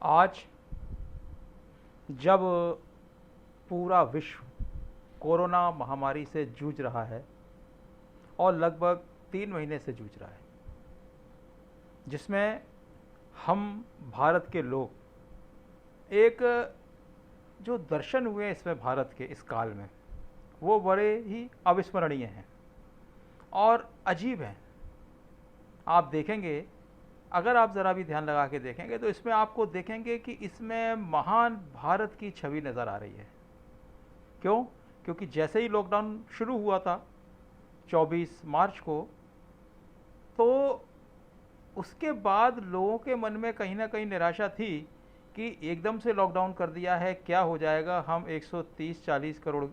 आज जब पूरा विश्व कोरोना महामारी से जूझ रहा है और लगभग 3 महीने से जूझ रहा है, जिसमें हम भारत के लोग एक जो दर्शन हुए इसमें भारत के इस काल में, वो बड़े ही अविस्मरणीय हैं और अजीब हैं। आप देखेंगे, अगर आप ज़रा भी ध्यान लगा के देखेंगे तो इसमें आपको देखेंगे कि इसमें महान भारत की छवि नज़र आ रही है। क्यों? क्योंकि जैसे ही लॉकडाउन शुरू हुआ था 24 मार्च को, तो उसके बाद लोगों के मन में कहीं ना कहीं निराशा थी कि एकदम से लॉकडाउन कर दिया है, क्या हो जाएगा, हम 130-40 करोड़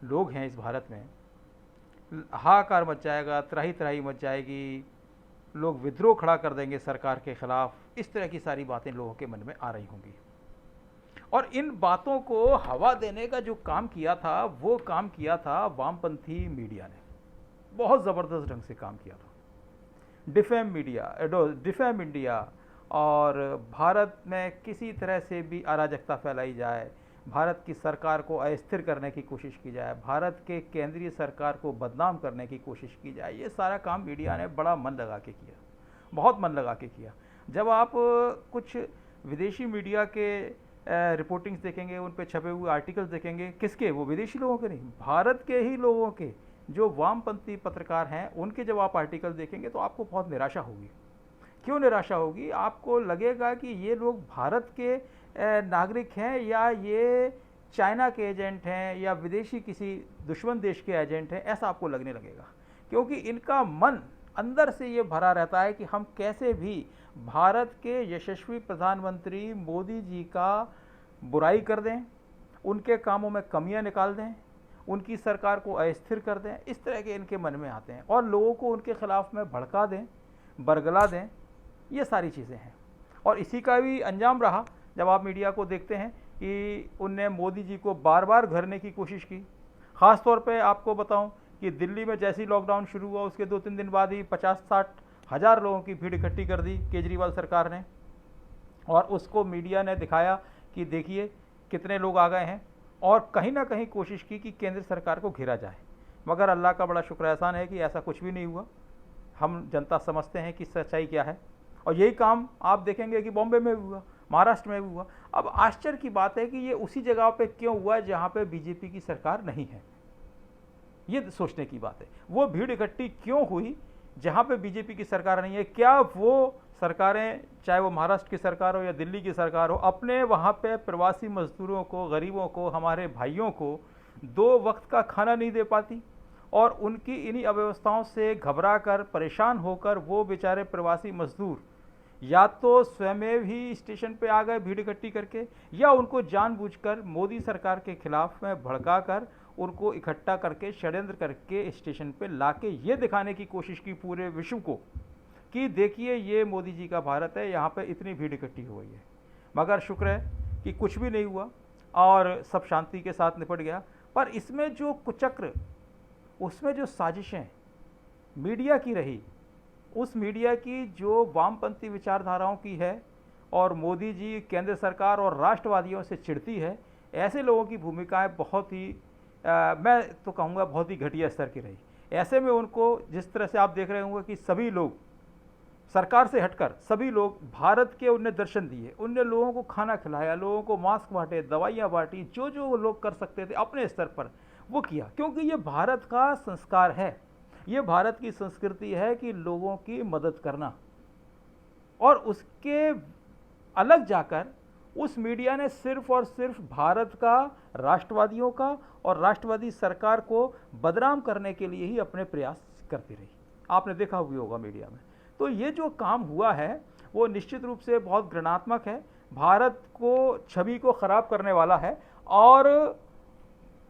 लोग हैं इस भारत में, हाहाकार मच जाएगा, त्राही त्राही मच जाएगी, लोग विद्रोह खड़ा कर देंगे सरकार के खिलाफ। इस तरह की सारी बातें लोगों के मन में आ रही होंगी और इन बातों को हवा देने का जो काम किया था, वो काम किया था वामपंथी मीडिया ने। बहुत ज़बरदस्त ढंग से काम किया था। डिफेम मीडिया, डिफेम इंडिया, और भारत में किसी तरह से भी अराजकता फैलाई जाए, भारत की सरकार को अस्थिर करने की कोशिश की जाए, भारत के केंद्रीय सरकार को बदनाम करने की कोशिश की जाए, ये सारा काम मीडिया ने बड़ा मन लगा के किया, बहुत मन लगा के किया। जब आप कुछ विदेशी मीडिया के रिपोर्टिंग्स देखेंगे, उन पे छपे हुए आर्टिकल्स देखेंगे, किसके? वो विदेशी लोगों के नहीं, भारत के ही लोगों के, जो वामपंथी पत्रकार हैं, उनके जब आप आर्टिकल देखेंगे तो आपको बहुत निराशा होगी। क्यों निराशा होगी? आपको लगेगा कि ये लोग भारत के नागरिक हैं या ये चाइना के एजेंट हैं या विदेशी किसी दुश्मन देश के एजेंट हैं, ऐसा आपको लगने लगेगा। क्योंकि इनका मन अंदर से ये भरा रहता है कि हम कैसे भी भारत के यशस्वी प्रधानमंत्री मोदी जी का बुराई कर दें, उनके कामों में कमियां निकाल दें, उनकी सरकार को अस्थिर कर दें। इस तरह के इनके मन में आते हैं और लोगों को उनके खिलाफ में भड़का दें, बरगला दें। ये सारी चीज़ें हैं और इसी का भी अंजाम रहा जब आप मीडिया को देखते हैं कि उनने मोदी जी को बार बार घेरने की कोशिश की। ख़ास तौर पे आपको बताऊं कि दिल्ली में जैसे ही लॉकडाउन शुरू हुआ, उसके 2-3 दिन बाद ही 50-60 हज़ार लोगों की भीड़ इकट्ठी कर दी केजरीवाल सरकार ने, और उसको मीडिया ने दिखाया कि देखिए कितने लोग आ गए हैं, और कहीं ना कहीं कोशिश की कि केंद्र सरकार को घेरा जाए। मगर अल्लाह का बड़ा शुक्र एहसान है कि ऐसा कुछ भी नहीं हुआ। हम जनता समझते हैं कि सच्चाई क्या है, और यही काम आप देखेंगे कि बॉम्बे में भी हुआ, महाराष्ट्र में भी हुआ। अब आश्चर्य की बात है कि ये उसी जगह पे क्यों हुआ जहाँ पे बीजेपी की सरकार नहीं है, ये सोचने की बात है। वो भीड़ इकट्ठी क्यों हुई जहाँ पे बीजेपी की सरकार नहीं है? क्या वो सरकारें, चाहे वो महाराष्ट्र की सरकार हो या दिल्ली की सरकार हो, अपने वहाँ पे प्रवासी मजदूरों को, गरीबों को, हमारे भाइयों को 2 वक्त का खाना नहीं दे पाती? और उनकी इन्हीं अव्यवस्थाओं से घबरा कर, परेशान होकर वो बेचारे प्रवासी मजदूर या तो स्वयं ही स्टेशन पे आ गए भीड़ इकट्ठी करके, या उनको जानबूझकर मोदी सरकार के खिलाफ में भड़का कर उनको इकट्ठा करके, षड्यंत्र करके स्टेशन पे लाके ये दिखाने की कोशिश की पूरे विश्व को कि देखिए ये मोदी जी का भारत है, यहाँ पे इतनी भीड़ इकट्ठी हो गई है। मगर शुक्र है कि कुछ भी नहीं हुआ और सब शांति के साथ निपट गया। पर इसमें जो कुचक्र, उसमें जो साजिशें मीडिया की रही, उस मीडिया की जो वामपंथी विचारधाराओं की है और मोदी जी, केंद्र सरकार और राष्ट्रवादियों से चिढ़ती है, ऐसे लोगों की भूमिकाएं बहुत ही मैं तो कहूँगा बहुत ही घटिया स्तर की रही। ऐसे में उनको, जिस तरह से आप देख रहे होंगे कि सभी लोग सरकार से हटकर, सभी लोग भारत के, उनने दर्शन दिए, उनने लोगों को खाना खिलाया, लोगों को मास्क बांटे, दवाइयाँ बांटी, जो जो वो लोग कर सकते थे अपने स्तर पर वो किया। क्योंकि ये भारत का संस्कार है, ये भारत की संस्कृति है कि लोगों की मदद करना। और उसके अलग जाकर उस मीडिया ने सिर्फ और सिर्फ भारत का, राष्ट्रवादियों का और राष्ट्रवादी सरकार को बदनाम करने के लिए ही अपने प्रयास करती रही। आपने देखा भी होगा मीडिया में। तो ये जो काम हुआ है वो निश्चित रूप से बहुत घृणात्मक है, भारत को, छवि को खराब करने वाला है। और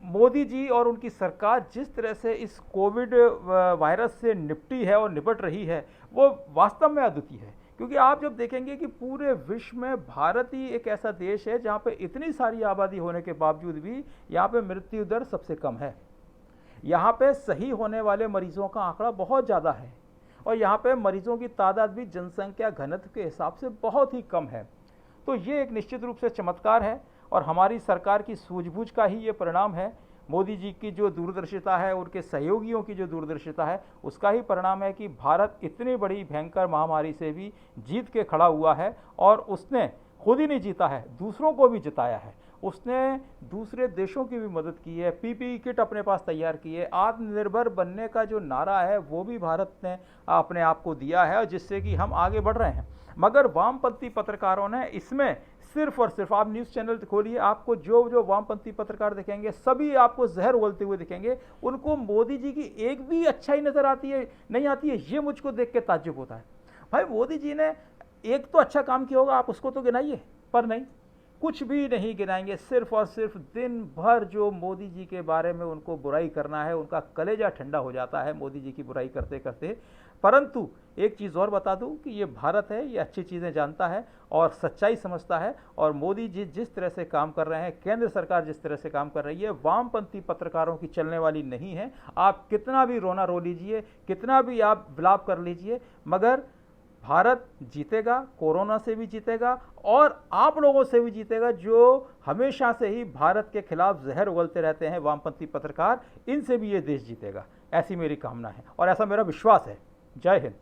मोदी जी और उनकी सरकार जिस तरह से इस कोविड वायरस से निपटी है और निपट रही है, वो वास्तव में अद्वितीय है। क्योंकि आप जब देखेंगे कि पूरे विश्व में भारत ही एक ऐसा देश है जहाँ पे इतनी सारी आबादी होने के बावजूद भी यहाँ पे मृत्यु दर सबसे कम है, यहाँ पे सही होने वाले मरीजों का आंकड़ा बहुत ज़्यादा है, और यहाँ पे मरीजों की तादाद भी जनसंख्या घनत्व के हिसाब से बहुत ही कम है। तो ये एक निश्चित रूप से चमत्कार है और हमारी सरकार की सूझबूझ का ही ये परिणाम है। मोदी जी की जो दूरदर्शिता है, उनके सहयोगियों की जो दूरदर्शिता है, उसका ही परिणाम है कि भारत इतनी बड़ी भयंकर महामारी से भी जीत के खड़ा हुआ है और उसने खुद ही नहीं जीता है, दूसरों को भी जिताया है। उसने दूसरे देशों की भी मदद की है, पीपीई किट अपने पास तैयार की है, आत्मनिर्भर बनने का जो नारा है वो भी भारत ने अपने आप को दिया है, जिससे कि हम आगे बढ़ रहे हैं। मगर वामपंथी पत्रकारों ने इसमें सिर्फ और सिर्फ, आप न्यूज़ चैनल खोलिए, आपको जो जो वामपंथी पत्रकार दिखेंगे सभी आपको जहर उगलते हुए दिखेंगे। उनको मोदी जी की एक भी अच्छाई नजर आती है नहीं आती है, ये मुझको देख के ताज्जुब होता है। भाई मोदी जी ने एक तो अच्छा काम किया होगा, आप उसको तो गिनाइए, पर नहीं, कुछ भी नहीं गिनाएंगे। सिर्फ और सिर्फ दिन भर जो मोदी जी के बारे में उनको बुराई करना है, उनका कलेजा ठंडा हो जाता है मोदी जी की बुराई करते करते। परंतु एक चीज़ और बता दूं कि ये भारत है, ये अच्छी चीज़ें जानता है और सच्चाई समझता है। और मोदी जी जिस तरह से काम कर रहे हैं, केंद्र सरकार जिस तरह से काम कर रही है, वामपंथी पत्रकारों की चलने वाली नहीं है। आप कितना भी रोना रो लीजिए, कितना भी आप विलाप कर लीजिए, मगर भारत जीतेगा, कोरोना से भी जीतेगा और आप लोगों से भी जीतेगा, जो हमेशा से ही भारत के खिलाफ जहर उगलते रहते हैं वामपंथी पत्रकार, इनसे भी ये देश जीतेगा। ऐसी मेरी कामना है और ऐसा मेरा विश्वास है। जय हिंद।